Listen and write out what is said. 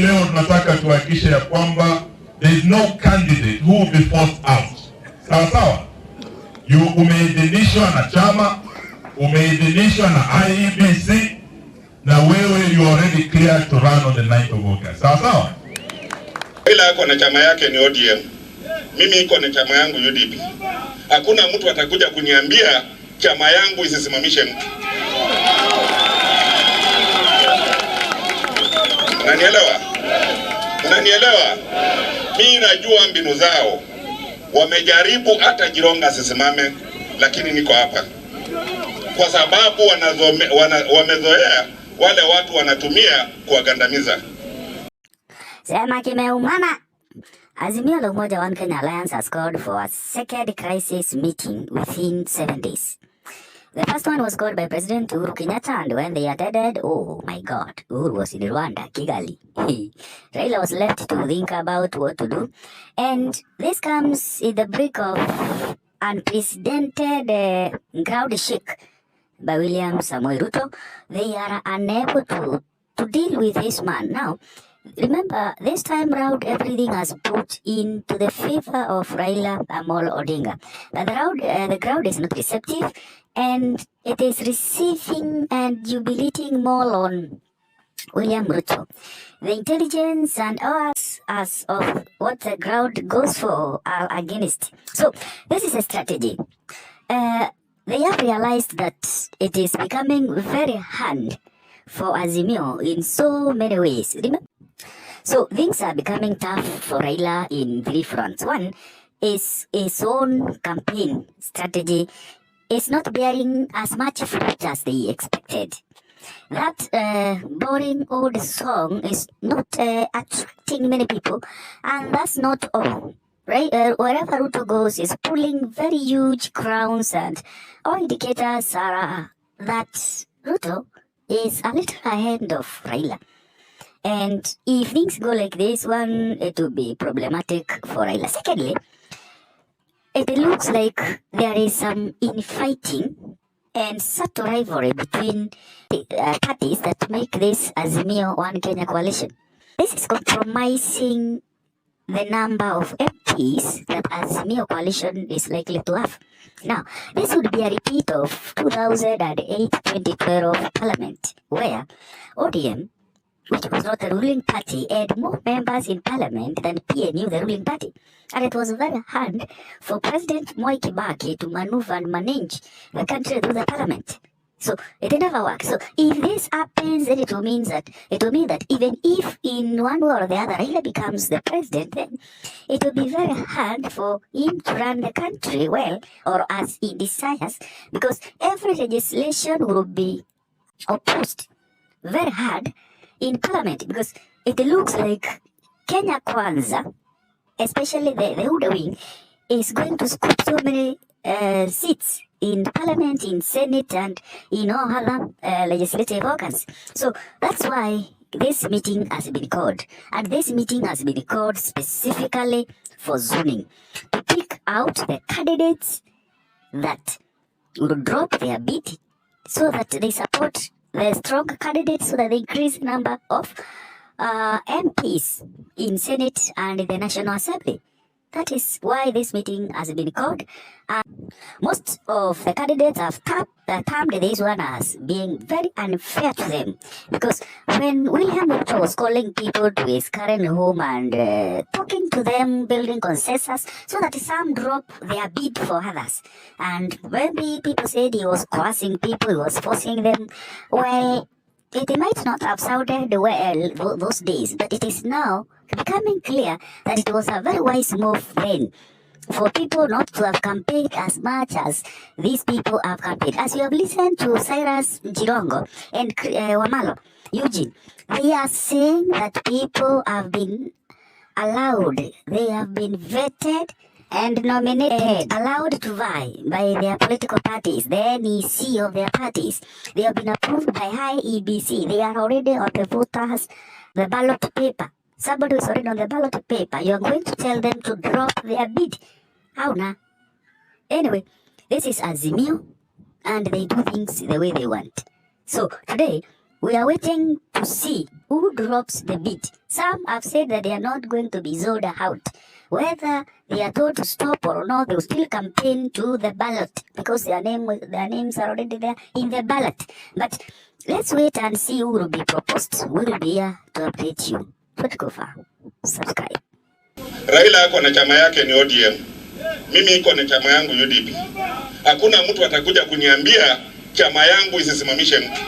Leo tunataka tuhakikishe ya kwamba there is no candidate who will be forced out. Sawa sawa? Umeidhinishwa na chama, umeidhinishwa na IEBC, na wewe you are already clear to run on the 9th of August. Sawa sawa? Ila ako na chama yake ni ODM. Mimi iko na chama yangu UDP. Hakuna mtu atakuja kuniambia chama yangu isisimamishe mtu. Unanielewa? Unanielewa? Mimi najua mbinu zao. Wamejaribu hata Jironga asisimame, lakini niko hapa. Kwa sababu wamezoea wale watu wanatumia kuwagandamiza. Sema kimeumana. Azimio la Umoja One Kenya Alliance has called for a second crisis meeting within 7 days. The first one was called by President Uhuru Kenyatta, and when they attended, oh my God, Uhuru was in Rwanda, Kigali. Raila was left to think about what to do. And this comes in the brink of unprecedented crowd shake by William Samoei Ruto. They are unable to deal with this man. Now, remember, this time round, everything has put into the favor of Raila Odinga. But the crowd is not receptive, and it is receiving and jubilating more on William Ruto. The intelligence and hours as of what the crowd goes for are against. So, this is a strategy. They have realized that it is becoming very hard for Azimio in so many ways. Remember? So things are becoming tough for Raila in 3 fronts. One is his own campaign strategy is not bearing as much fruit as they expected. That boring old song is not attracting many people, and that's not all. Right? Wherever Ruto goes is pulling very huge crowds, and all indicators are that Ruto is a little ahead of Raila. And if things go like this one, it will be problematic for Raila. Secondly, it looks like there is some infighting and subtle rivalry between the parties that make this Azimio One Kenya coalition. This is compromising the number of MPs that Azimio coalition is likely to have. Now, this would be a repeat of 2008-2012 Parliament, where ODM, which was not the ruling party, had more members in parliament than PNU, the ruling party. And it was very hard for President Mwai Kibaki to maneuver and manage the country through the parliament. So it never works. So if this happens, then it will mean that even if in one way or the other Raila becomes the president, then it will be very hard for him to run the country well or as he desires, because every legislation will be opposed very hard in parliament, because it looks like Kenya Kwanza, especially the Huda wing, is going to scoop so many seats in parliament, in senate, and in all other legislative organs. So that's why this meeting has been called, and this meeting has been called specifically for zoning, to pick out the candidates that will drop their bid so that they support the strong candidates, so that they increase the number of MPs in Senate and in the National Assembly. That is why this meeting has been called. Most of the candidates have termed this one as being very unfair to them, because when William Ruto was calling people to his current home and talking to them, building consensus so that some drop their bid for others, and maybe people said he was coercing people, he was forcing them, well, it might not have sounded well those days, but it is now becoming clear that it was a very wise move then for people not to have campaigned as much as these people have campaigned. As you have listened to Cyrus Jirongo and Wamalo, Eugene, they are saying that people have been allowed, they have been vetted and nominated, allowed to vie by their political parties, the NEC of their parties. They have been approved by IEBC. They are already on the voters, the ballot paper. Somebody who is already on the ballot paper, you are going to tell them to drop their bid. How now? Anyway, this is Azimio, and they do things the way they want. So today, We are waiting to see who drops the beat. Some have said that they are not going to be sold out. Whether they are told to stop or not, they will still campaign to the ballot because their names are already there in the ballot. But let's wait and see who will be proposed. We will be here to update you. Don't go far. Subscribe. Raila ako na chama yake ni ODM. Mimi iko na chama yangu UDP. Hakuna mtu atakuja kuniambia chama yangu isisimamishe mtu.